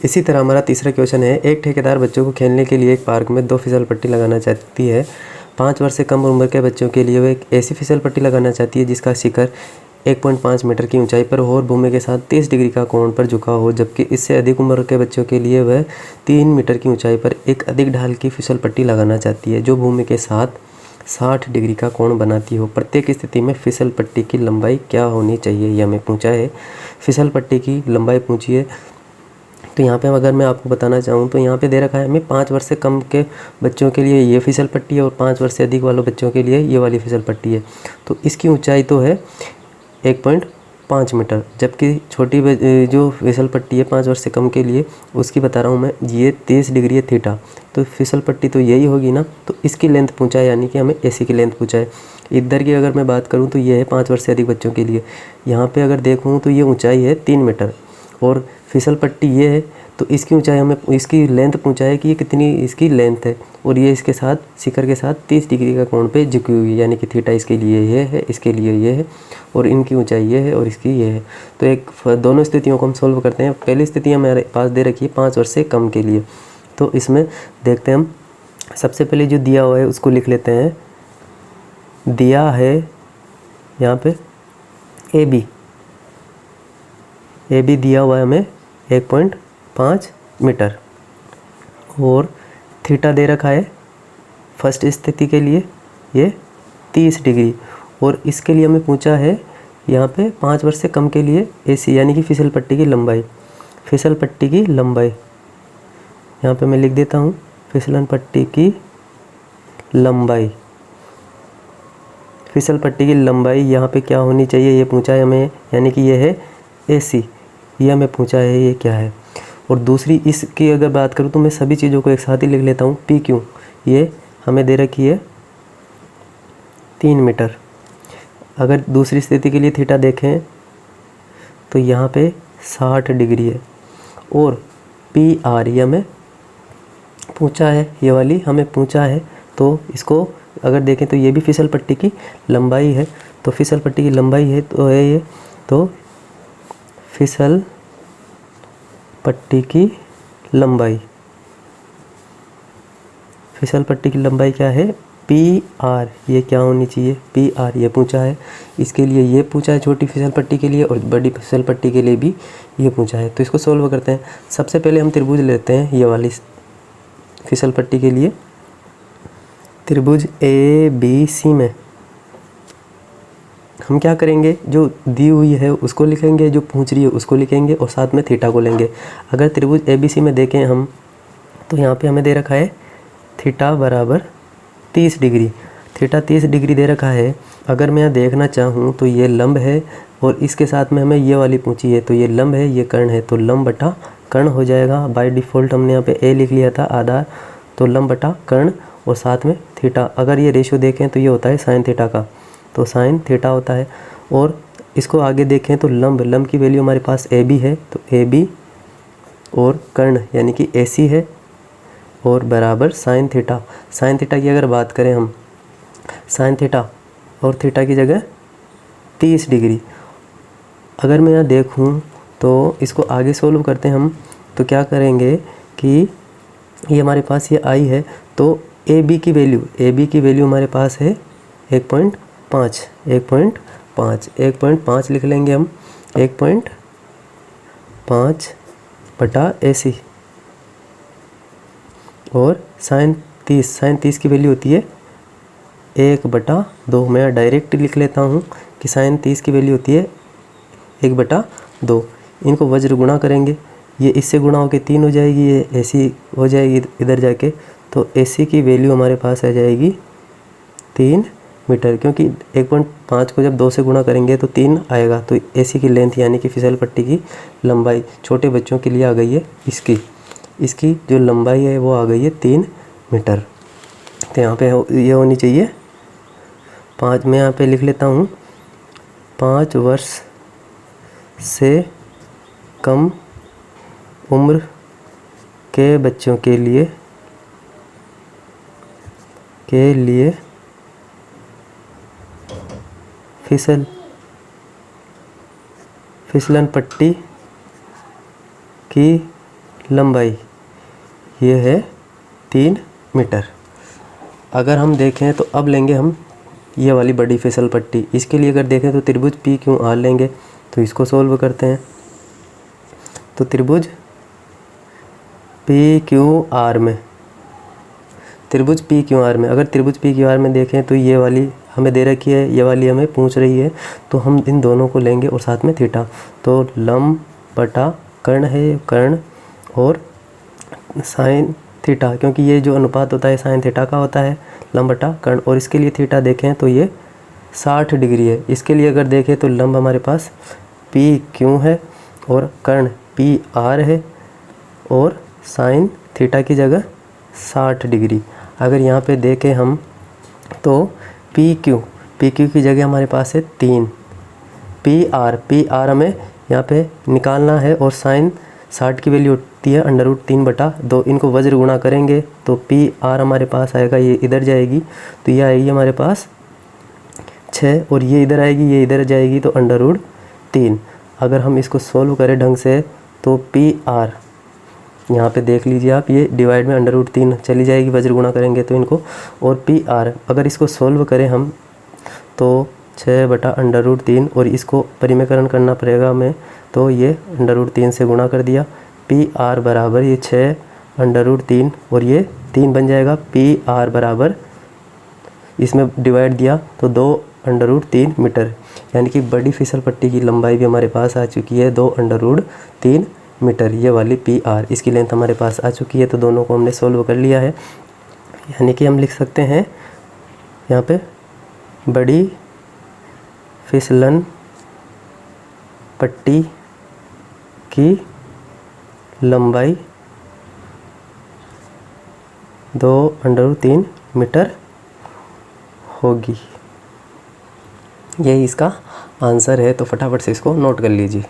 इसी तरह हमारा तीसरा क्वेश्चन है, एक ठेकेदार बच्चों को खेलने के लिए एक पार्क में 2 फिसल पट्टी लगाना चाहती है। 5 वर्ष से कम उम्र के बच्चों के लिए वह एक ऐसी फिसल पट्टी लगाना चाहती है जिसका शिखर 1.5 मीटर की ऊंचाई पर हो और भूमि के साथ 30 डिग्री का कोण पर झुका हो, जबकि इससे अधिक उम्र के बच्चों के लिए वह 3 मीटर की ऊंचाई पर एक अधिक ढाल की फिसल पट्टी लगाना चाहती है जो भूमि के साथ 60 डिग्री का कोण बनाती हो। प्रत्येक स्थिति में फिसल पट्टी की लंबाई क्या होनी चाहिए, यह हमें पूछा है। फिसल पट्टी की लंबाई पूछी है। तो यहाँ पे अगर मैं आपको बताना चाहूँ तो यहाँ पे दे रखा है हमें 5 वर्ष से कम के बच्चों के लिए ये फिसल पट्टी है और 5 वर्ष से अधिक वाले बच्चों के लिए ये वाली फिसल पट्टी है। तो इसकी ऊंचाई तो है 1.5 मीटर, जबकि छोटी जो फिसल पट्टी है 5 वर्ष से कम के लिए उसकी बता रहा हूँ मैं, ये 30 डिग्री है थीटा। तो फिसल पट्टी तो यही होगी ना। तो इसकी लेंथ पूछा है, यानी कि हमें एसी की लेंथ पूछा है। इधर की अगर मैं बात करूँ तो ये है 5 वर्ष से अधिक बच्चों के लिए। यहाँ पे अगर देखूँ तो ये ऊंचाई है 3 मीटर और फिसल पट्टी ये है। तो इसकी ऊंचाई हमें, इसकी लेंथ पूछा है कि ये कितनी इसकी लेंथ है, और ये इसके साथ शिखर के साथ 30 डिग्री का कोण पे झुकी हुई है, यानी कि थीटा इसके लिए ये है, इसके लिए ये है, और इनकी ऊंचाई ये है और इसकी ये है। तो एक दोनों स्थितियों को हम सोल्व करते हैं। पहली स्थिति हमारे पास दे रखी है 5 वर्ष से कम के लिए। तो इसमें देखते हैं हम, सबसे पहले जो दिया हुआ है उसको लिख लेते हैं। दिया है यहाँ पे ए बी दिया हुआ है हमें 1.5 मीटर, और थीटा दे रखा है फर्स्ट स्थिति के लिए ये 30 डिग्री, और इसके लिए हमें पूछा है यहाँ पे 5 वर्ष से कम के लिए एसी, यानी कि फिसल पट्टी की लंबाई। फिसल पट्टी की लंबाई यहाँ पे मैं लिख देता हूँ, फिसलन पट्टी की लंबाई। फिसल पट्टी की लंबाई यहाँ पे क्या होनी चाहिए ये पूछा है हमें, यानी कि ये है एसी, ये हमें पूछा है ये क्या है। और दूसरी इसकी अगर बात करूँ तो मैं सभी चीज़ों को एक साथ ही लिख लेता हूँ। पी क्यू ये हमें दे रखी है 3 मीटर। अगर दूसरी स्थिति के लिए थीटा देखें तो यहाँ पे 60 डिग्री है, और पी आर ये हमें पूछा है, ये वाली हमें पूछा है। तो इसको अगर देखें तो ये भी फिसल पट्टी की लंबाई है। तो फिसल पट्टी की लंबाई है तो है ये, तो फिसल पट्टी की लंबाई, फिसल पट्टी की लंबाई क्या है, पी आर, ये क्या होनी चाहिए, पी आर ये पूछा है। इसके लिए ये पूछा है छोटी फिसल पट्टी के लिए, और बड़ी फिसल पट्टी के लिए भी ये पूछा है। तो इसको सोल्व करते हैं। सबसे पहले हम त्रिभुज लेते हैं ये वाली फिसल पट्टी के लिए। त्रिभुज ए बी सी में हम क्या करेंगे, जो दी हुई है उसको लिखेंगे, जो पूछ रही है उसको लिखेंगे, और साथ में थीटा को लेंगे। अगर त्रिभुज ए बी सी में देखें हम तो यहाँ पे हमें दे रखा है थीटा बराबर 30 डिग्री। थीटा 30 डिग्री दे रखा है। अगर मैं यहाँ देखना चाहूँ तो ये लंब है, और इसके साथ में हमें ये वाली पूछी है, तो ये लंब है ये कर्ण है, तो लंब बटा कर्ण हो जाएगा। बाय डिफ़ॉल्ट हमने यहाँ पे ए लिख लिया था आधार, तो लंब बटा कर्ण और साथ में थीटा। अगर ये रेशियो देखें तो ये होता है साइन थीटा का, तो साइन थीटा होता है। और इसको आगे देखें तो लंब की वैल्यू हमारे पास ए बी है, तो ए बी और कर्ण यानी कि ए सी है, और बराबर साइन थीटा। साइन थीटा की अगर बात करें हम, साइन थीटा और थीटा की जगह 30 डिग्री। अगर मैं यहाँ देखूँ तो इसको आगे सोल्व करते हैं हम, तो क्या करेंगे कि ये हमारे पास ये आई है, तो ए बी की वैल्यू हमारे पास है 1.5 लिख लेंगे हम, 1.5 बटा ए सी, और साइन 30 की वैल्यू होती है 1/2। मैं डायरेक्ट लिख लेता हूँ कि साइन 30 की वैल्यू होती है 1/2। इनको वज्र गुणा करेंगे, ये इससे गुणा होकर 3 हो जाएगी, ये एसी हो जाएगी इधर जाके, तो एसी की वैल्यू हमारे पास आ जाएगी 3 मीटर, क्योंकि 1.5 को जब 2 से गुणा करेंगे तो 3 आएगा। तो एसी की लेंथ यानी कि फिसल पट्टी की लंबाई छोटे बच्चों के लिए आ गई है, इसकी जो लंबाई है वो आ गई है 3 मीटर। तो यहाँ पे ये होनी चाहिए 5। मैं यहाँ पे लिख लेता हूँ 5 वर्ष से कम उम्र के बच्चों के लिए फिसलन पट्टी की लंबाई ये है 3 मीटर। अगर हम देखें तो अब लेंगे हम ये वाली बड़ी फिसल पट्टी। इसके लिए अगर देखें तो त्रिभुज पी क्यू आर लेंगे, तो इसको सोल्व करते हैं। तो त्रिभुज पी क्यू आर में अगर त्रिभुज पी क्यू आर में देखें तो ये वाली हमें दे रखी है, ये वाली हमें पूछ रही है, तो हम इन दोनों को लेंगे और साथ में थीटा। तो लंब बटा कर्ण है, कर्ण और साइन थीटा, क्योंकि ये जो अनुपात होता है साइन थीटा का होता है, लंब बटा कर्ण। और इसके लिए थीटा देखें तो ये 60 डिग्री है। इसके लिए अगर देखें तो लंब हमारे पास पी क्यू है और कर्ण पी आर है और साइन थीटा की जगह 60 डिग्री। अगर यहाँ पे देखें हम तो पी क्यू की जगह हमारे पास है 3, पी आर हमें यहाँ पे निकालना है और साइन 60 की वैल्यू होती है √3/2। इनको वज्र गुणा करेंगे तो पी आर हमारे पास आएगा, ये इधर जाएगी तो ये आएगी हमारे पास 6 और ये इधर आएगी, ये इधर जाएगी तो √3। अगर हम इसको सोल्व करें ढंग से तो पी आर यहाँ पे देख लीजिए आप, ये डिवाइड में √3 चली जाएगी, वज्र गुणा करेंगे तो इनको। और पी आर अगर इसको सोल्व करें हम तो 6/√3 और इसको परिमेयकरण करना पड़ेगा हमें, तो ये √3 से गुणा कर दिया। पी आर बराबर ये 6/√3 और ये 3 बन जाएगा। पी आर बराबर इसमें डिवाइड दिया तो 2/√3 मीटर, यानी कि बड़ी फिसल पट्टी की लंबाई भी हमारे पास आ चुकी है 2/√3 मीटर। ये वाली पी आर, इसकी लेंथ हमारे पास आ चुकी है। तो दोनों को हमने सोल्व कर लिया है, यानी कि हम लिख सकते हैं यहाँ पे बड़ी फिसलन पट्टी की लंबाई 2/√3 मीटर होगी। यही इसका आंसर है, तो फटाफट से इसको नोट कर लीजिए।